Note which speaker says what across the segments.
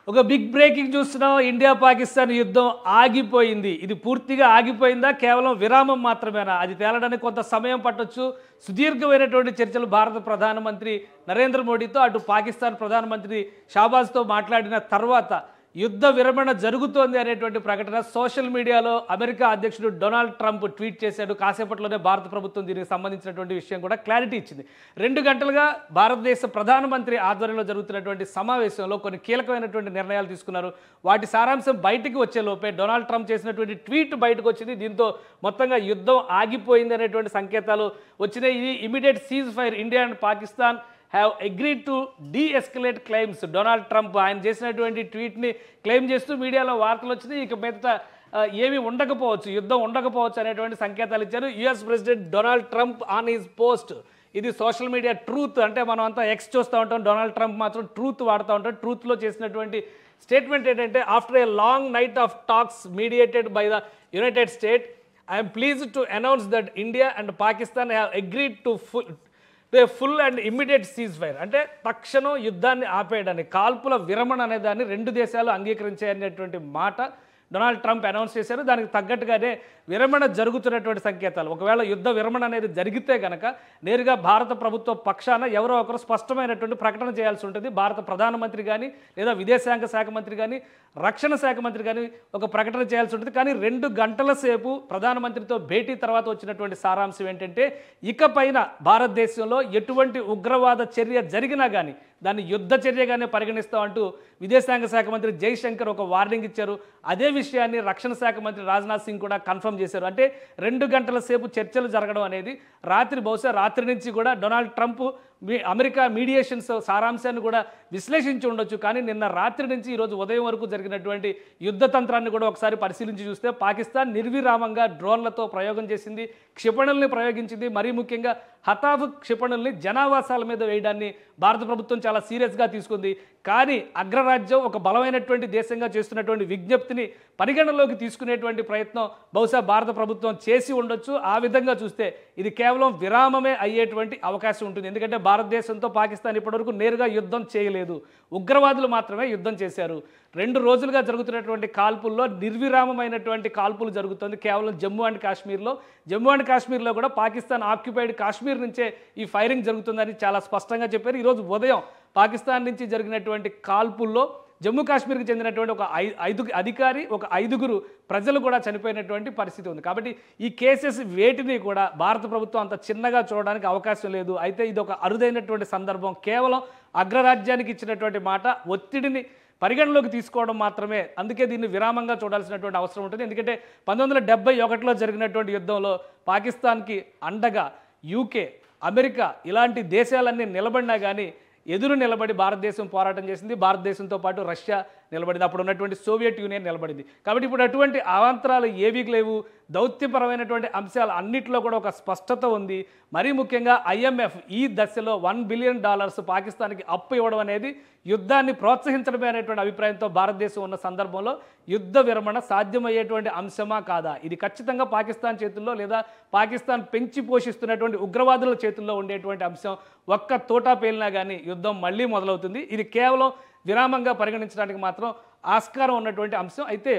Speaker 1: ఒక big breaking చూస్తున్నాం. India Pakistan యుద్ధం ఆగిపోయింది. ఇది పూర్తిగా ఆగిపోయిందా, కేవలం విరామం మాత్రమేనా? అది తేలడానికి కొంత సమయం పట్టొచ్చు. సుదీర్ఘమైనటువంటి చర్చలు భారత ప్రధానమంత్రి నరేంద్ర మోడీతో, అటు పాకిస్తాన్ ప్రధానమంత్రి షాబాజ్తో మాట్లాడిన తర్వాత యుద్ధ విరమణ జరుగుతోంది అనేటువంటి ప్రకటన సోషల్ మీడియాలో అమెరికా అధ్యక్షుడు డొనాల్డ్ ట్రంప్ ట్వీట్ చేశాడు. కాసేపట్లోనే భారత ప్రభుత్వం దీనికి సంబంధించినటువంటి విషయం కూడా క్లారిటీ ఇచ్చింది. 2 గంటలుగా భారతదేశ ప్రధానమంత్రి ఆధ్వర్యంలో జరుగుతున్నటువంటి సమావేశంలో కొన్ని కీలకమైనటువంటి నిర్ణయాలు తీసుకున్నారు. వాటి సారాంశం బయటికి వచ్చే లోపే డొనాల్డ్ ట్రంప్ చేసినటువంటి ట్వీట్ బయటకు వచ్చింది. దీంతో మొత్తంగా యుద్ధం ఆగిపోయింది అనేటువంటి సంకేతాలు వచ్చినాయి. ఇది immediate ceasefire India and Pakistan have agreed to deescalate claims. Donald Trump ఆయన చేసినటువంటి ట్వీట్ని క్లెయిమ్ చేస్తూ మీడియాలో వార్తలు వచ్చినాయి. ఇక మీదట ఏమీ ఉండకపోవచ్చు, యుద్ధం ఉండకపోవచ్చు అనేటువంటి సంకేతాలు ఇచ్చారు. US president Donald Trump on his post. ఇది సోషల్ మీడియా ట్రూత్, అంటే మనం అంతా ఎక్స్ చూస్తూ ఉంటాం, డొనాల్డ్ ట్రంప్ మాత్రం ట్రూత్ వాడుతూ ఉంటాం. ట్రూత్లో చేసినటువంటి స్టేట్మెంట్ ఏంటంటే, after a long knight of talks mediated by the United state, I'm pleased to announce that India and Pakistan have agreed to full and immediate cease fire. అంటే తక్షణం యుద్ధాన్ని ఆపేయడానికి, కాల్పుల విరమణ అనే దాన్ని 2 దేశాలు అంగీకరించాయనేటువంటి మాట డొనాల్డ్ ట్రంప్ అనౌన్స్ చేశారు. దానికి తగ్గట్టుగానే విరమణ జరుగుతున్నటువంటి సంకేతాలు. ఒకవేళ యుద్ధ విరమణ అనేది జరిగితే కనుక నేరుగా భారత ప్రభుత్వ పక్షాన ఎవరో ఒకరు స్పష్టమైనటువంటి ప్రకటన చేయాల్సి ఉంటుంది. భారత ప్రధానమంత్రి కానీ, లేదా విదేశాంగ శాఖ మంత్రి కానీ, రక్షణ శాఖ మంత్రి కానీ ఒక ప్రకటన చేయాల్సి ఉంటుంది. కానీ 2 గంటల సేపు ప్రధానమంత్రితో భేటీ తర్వాత వచ్చినటువంటి సారాంశం ఏంటంటే, ఇకపైన భారతదేశంలో ఎటువంటి ఉగ్రవాద చర్య జరిగినా కానీ దాన్ని యుద్ధ చర్యగానే పరిగణిస్తాం అంటూ విదేశాంగ శాఖ మంత్రి జైశంకర్ ఒక వార్నింగ్ ఇచ్చారు. అదే విషయాన్ని రక్షణ శాఖ మంత్రి రాజ్నాథ్ సింగ్ కూడా కన్ఫర్మ్ చేశారు. అంటే 2 గంటల సేపు చర్చలు జరగడం అనేది బహుశా రాత్రి నుంచి కూడా డొనాల్డ్ ట్రంప్ అమెరికా మీడియేషన్స్ సారాంశాన్ని కూడా విశ్లేషించి ఉండొచ్చు. కానీ నిన్న రాత్రి నుంచి ఈరోజు ఉదయం వరకు జరిగినటువంటి యుద్ధ తంత్రాన్ని కూడా ఒకసారి పరిశీలించి చూస్తే, పాకిస్తాన్ నిర్విరామంగా డ్రోన్లతో ప్రయోగం చేసింది, క్షిపణుల్ని ప్రయోగించింది. మరీ ముఖ్యంగా హతాఫ్ క్షిపణుల్ని జనావాసాల మీద వేయడాన్ని భారత ప్రభుత్వం చాలా సీరియస్గా తీసుకుంది. కానీ అగ్రరాజ్యం ఒక బలమైనటువంటి దేశంగా చేస్తున్నటువంటి విజ్ఞప్తిని పరిగణనలోకి తీసుకునేటువంటి ప్రయత్నం బహుశా భారత ప్రభుత్వం చేసి ఉండొచ్చు. ఆ విధంగా చూస్తే ఇది కేవలం విరామమే అయ్యేటువంటి అవకాశం ఉంటుంది. ఎందుకంటే భారతదేశంతో పాకిస్తాన్ ఇప్పటివరకు నేరుగా యుద్ధం చేయలేదు, ఉగ్రవాదులు మాత్రమే యుద్ధం చేశారు. 2 రోజులుగా జరుగుతున్నటువంటి కాల్పుల్లో నిర్విరామమైనటువంటి కాల్పులు జరుగుతుంది కేవలం జమ్మూ అండ్ కాశ్మీర్లో కూడా పాకిస్తాన్ ఆక్యుపైడ్ కాశ్మీర్ నుంచే ఈ ఫైరింగ్ జరుగుతుందని చాలా స్పష్టంగా చెప్పారు. ఈరోజు ఉదయం పాకిస్తాన్ నుంచి జరిగినటువంటి కాల్పుల్లో జమ్మూ కాశ్మీర్కి చెందినటువంటి ఒక 5 అధికారి, ఒక 5గురు ప్రజలు కూడా చనిపోయినటువంటి పరిస్థితి ఉంది. కాబట్టి ఈ కేసెస్ వేటిని కూడా భారత ప్రభుత్వం అంత చిన్నగా చూడడానికి అవకాశం లేదు. అయితే ఇది ఒక అరుదైనటువంటి సందర్భం. కేవలం అగ్రరాజ్యానికి ఇచ్చినటువంటి మాట, ఒత్తిడిని పరిగణలోకి తీసుకోవడం మాత్రమే. అందుకే దీన్ని విరామంగా చూడాల్సినటువంటి అవసరం ఉంటుంది. ఎందుకంటే 1971లో జరిగినటువంటి యుద్ధంలో పాకిస్తాన్కి అండగా యూకే, అమెరికా ఇలాంటి దేశాలన్నీ నిలబడినా కానీ ఎదురు నిలబడి భారతదేశం పోరాటం చేసింది. భారతదేశంతో పాటు రష్యా నిలబడింది, అప్పుడు ఉన్నటువంటి సోవియట్ యూనియన్ నిలబడింది. కాబట్టి ఇప్పుడు అటువంటి అవాంతరాలు ఏవీ లేవు. దౌత్యపరమైనటువంటి అంశాలు అన్నింటిలో కూడా ఒక స్పష్టత ఉంది. మరీ ముఖ్యంగా IMF ఈ దశలో $1 బిలియన్ పాకిస్తాన్కి అప్పు ఇవ్వడం అనేది యుద్ధాన్ని ప్రోత్సహించడమే అనేటువంటి అభిప్రాయంతో భారతదేశం ఉన్న సందర్భంలో యుద్ధ విరమణ సాధ్యమయ్యేటువంటి అంశమా కాదా, ఇది ఖచ్చితంగా పాకిస్తాన్ చేతుల్లో లేదా పాకిస్తాన్ పెంచి పోషిస్తున్నటువంటి ఉగ్రవాదుల చేతుల్లో ఉండేటువంటి అంశం. ఒక్క తోటా పేలినా కానీ యుద్ధం మళ్ళీ మొదలవుతుంది. ఇది కేవలం విరామంగా పరిగణించడానికి మాత్రం ఆస్కారం ఉన్నటువంటి అంశం. అయితే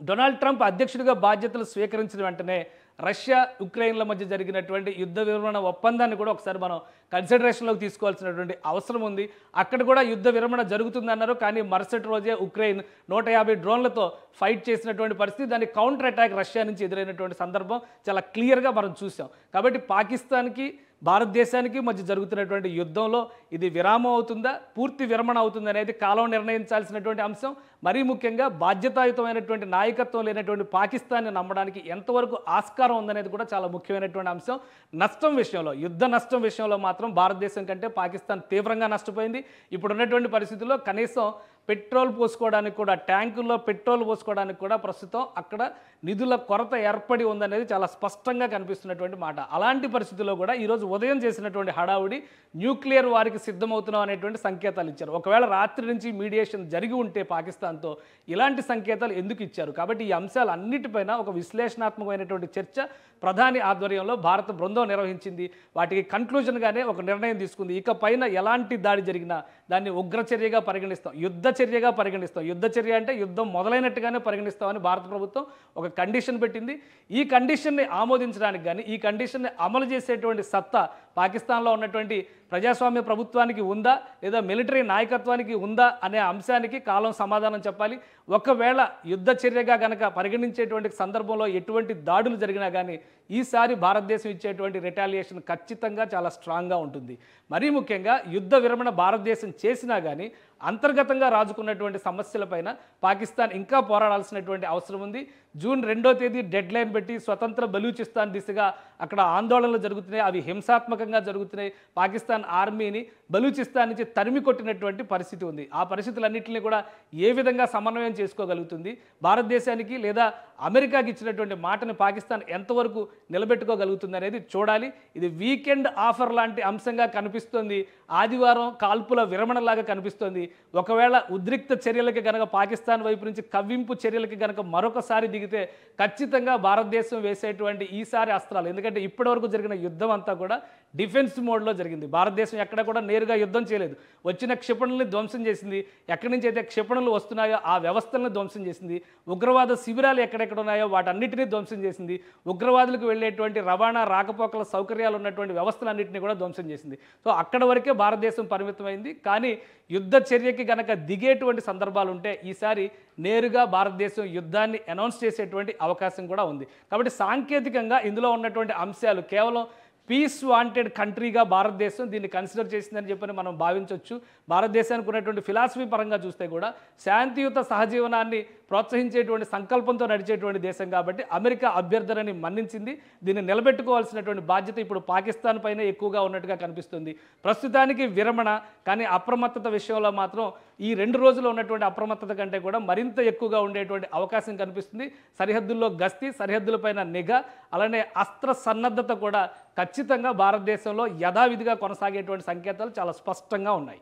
Speaker 1: డొనాల్డ్ ట్రంప్ అధ్యక్షుడిగా బాధ్యతలు స్వీకరించిన వెంటనే రష్యా, ఉక్రెయిన్ల మధ్య జరిగినటువంటి యుద్ధ విరమణ ఒప్పందాన్ని కూడా ఒకసారి మనం కన్సిడరేషన్లోకి తీసుకోవాల్సినటువంటి అవసరం ఉంది. అక్కడ కూడా యుద్ధ విరమణ జరుగుతుందన్నారు. కానీ మరుసటి రోజే ఉక్రెయిన్ 150 డ్రోన్లతో ఫైట్ చేసినటువంటి పరిస్థితి, దాని కౌంటర్ అటాక్ రష్యా నుంచి ఎదురైనటువంటి సందర్భం చాలా క్లియర్గా మనం చూసాం. కాబట్టి పాకిస్తాన్కి, భారతదేశానికి మధ్య జరుగుతున్నటువంటి యుద్ధంలో ఇది విరామం అవుతుందా, పూర్తి విరమణ అవుతుంది అనేది కాలం నిర్ణయించాల్సినటువంటి అంశం. మరీ ముఖ్యంగా బాధ్యతాయుతమైనటువంటి నాయకత్వం లేనటువంటి పాకిస్తాన్ని నమ్మడానికి ఎంతవరకు ఆస్కారం ఉందనేది కూడా చాలా ముఖ్యమైనటువంటి అంశం. నష్టం విషయంలో, యుద్ధ నష్టం విషయంలో మాత్రం భారతదేశం కంటే పాకిస్తాన్ తీవ్రంగా నష్టపోయింది. ఇప్పుడున్నటువంటి పరిస్థితుల్లో కనీసం పెట్రోల్ పోసుకోవడానికి కూడా, ట్యాంకుల్లో పెట్రోల్ పోసుకోవడానికి కూడా ప్రస్తుతం అక్కడ నిధుల కొరత ఏర్పడి ఉందనేది చాలా స్పష్టంగా కనిపిస్తున్నటువంటి మాట. అలాంటి పరిస్థితుల్లో కూడా ఈరోజు ఉదయం చేసినటువంటి హడావుడి న్యూక్లియర్ వారికి సిద్ధమవుతున్నాం అనేటువంటి సంకేతాలు ఇచ్చారు. ఒకవేళ రాత్రి నుంచి మీడియేషన్ జరిగి ఉంటే పాకిస్తాన్తో ఇలాంటి సంకేతాలు ఎందుకు ఇచ్చారు? కాబట్టి ఈ అంశాలు అన్నిటిపైన ఒక విశ్లేషణాత్మకమైనటువంటి చర్చ ప్రధాని ఆధ్వర్యంలో భారత బృందం నిర్వహించింది. వాటికి కన్క్లూజన్గానే ఒక నిర్ణయం తీసుకుంది. ఇక పైన ఎలాంటి దాడి జరిగినా దాన్ని ఉగ్రచర్యగా పరిగణిస్తాం, యుద్ధ చర్యగా పరిగణిస్తాం. యుద్ధ చర్య అంటే యుద్ధం మొదలైనట్టుగానే పరిగణిస్తామని భారత ప్రభుత్వం ఒక కండిషన్ పెట్టింది. ఈ కండిషన్ని ఆమోదించడానికి కానీ, ఈ కండిషన్ని అమలు చేసేటువంటి సత్తా పాకిస్తాన్లో ఉన్నటువంటి ప్రజాస్వామ్య ప్రభుత్వానికి ఉందా, లేదా మిలిటరీ నాయకత్వానికి ఉందా అనే అంశానికి కాలం సమాధానం చెప్పాలి. ఒకవేళ యుద్ధ చర్యగా కనుక పరిగణించేటువంటి సందర్భంలో ఎటువంటి దాడులు జరిగినా కానీ ఈసారి భారతదేశం ఇచ్చేటువంటి రిటాలియేషన్ ఖచ్చితంగా చాలా స్ట్రాంగ్గా ఉంటుంది. మరీ ముఖ్యంగా యుద్ధ విరమణ భారతదేశం చేసినా కానీ అంతర్గతంగా రాజుకున్నటువంటి సమస్యలపైన పాకిస్తాన్ ఇంకా పోరాడాల్సినటువంటి అవసరం ఉంది. జూన్ 2వ తేదీ డెడ్ లైన్ పెట్టి స్వతంత్ర బలూచిస్తాన్ దిశగా అక్కడ ఆందోళనలు జరుగుతున్నాయి. అవి హింసాత్మకంగా జరుగుతున్నాయి. పాకిస్తాన్ ఆర్మీని బలూచిస్తాన్ నుంచి తరిమి కొట్టినటువంటి పరిస్థితి ఉంది. ఆ పరిస్థితులన్నింటినీ కూడా ఏ విధంగా సమన్వయం చేసుకోగలుగుతుంది, భారతదేశానికి లేదా అమెరికాకి ఇచ్చినటువంటి మాటని పాకిస్తాన్ ఎంతవరకు నిలబెట్టుకోగలుగుతుంది అనేది చూడాలి. ఇది వీకెండ్ ఆఫర్ లాంటి అంశంగా కనిపిస్తోంది. ఆదివారం కాల్పుల విరమణలాగా కనిపిస్తోంది. ఒకవేళ ఉద్రిక్త చర్యలకి కనుక పాకిస్తాన్ వైపు నుంచి కవ్వింపు చర్యలకి కనుక మరొకసారి దిగితే ఖచ్చితంగా భారతదేశం వేసేటువంటి ఈసారి అస్త్రాలు, ఎందుకంటే ఇప్పటివరకు జరిగిన యుద్ధం అంతా కూడా డిఫెన్స్ మోడ్లో జరిగింది. భారతదేశం ఎక్కడ కూడా నేరుగా యుద్ధం చేయలేదు. వచ్చిన క్షిపణుల్ని ధ్వంసం చేసింది. ఎక్కడి నుంచి అయితే క్షిపణులు వస్తున్నాయో ఆ వ్యవస్థలను ధ్వంసం చేసింది. ఉగ్రవాద శిబిరాలు ఎక్కడెక్కడ ఉన్నాయో వాటన్నిటినీ ధ్వంసం చేసింది. ఉగ్రవాదులకు వెళ్ళేటువంటి రవాణా రాకపోకల సౌకర్యాలు ఉన్నటువంటి వ్యవస్థలన్నింటినీ కూడా ధ్వంసం చేసింది. సో అక్కడ వరకే భారతదేశం పరిమితమైంది. కానీ యుద్ధ చర్యకి గనక దిగేటువంటి సందర్భాలు ఉంటే ఈసారి నేరుగా భారతదేశం యుద్ధాన్ని అనౌన్స్ చేసేటువంటి అవకాశం కూడా ఉంది. కాబట్టి సాంకేతికంగా ఇందులో ఉన్నటువంటి అంశాలు కేవలం పీస్ వాంటెడ్ కంట్రీగా భారతదేశం దీన్ని కన్సిడర్ చేసిందని చెప్పని మనం భావించవచ్చు. భారతదేశానికి ఉన్నటువంటి ఫిలాసఫీ పరంగా చూస్తే కూడా శాంతియుత సహజీవనాన్ని ప్రోత్సహించేటువంటి సంకల్పంతో నడిచేటువంటి దేశం కాబట్టి అమెరికా అభ్యర్థనని మన్నించింది. దీన్ని నిలబెట్టుకోవాల్సినటువంటి బాధ్యత ఇప్పుడు పాకిస్తాన్ పైన ఎక్కువగా ఉన్నట్టుగా కనిపిస్తుంది. ప్రస్తుతానికి విరమణ, కానీ అప్రమత్తత విషయంలో మాత్రం ఈ 2 రోజులు ఉన్నటువంటి అప్రమత్తత కంటే కూడా మరింత ఎక్కువగా ఉండేటువంటి అవకాశం కనిపిస్తుంది. సరిహద్దుల్లో గస్తీ, సరిహద్దులపైన నిఘా, అలానే అస్త్ర సన్నద్ధత కూడా ఖచ్చితంగా భారతదేశంలో యథావిధిగా కొనసాగేటువంటి సంకేతాలు చాలా స్పష్టంగా ఉన్నాయి.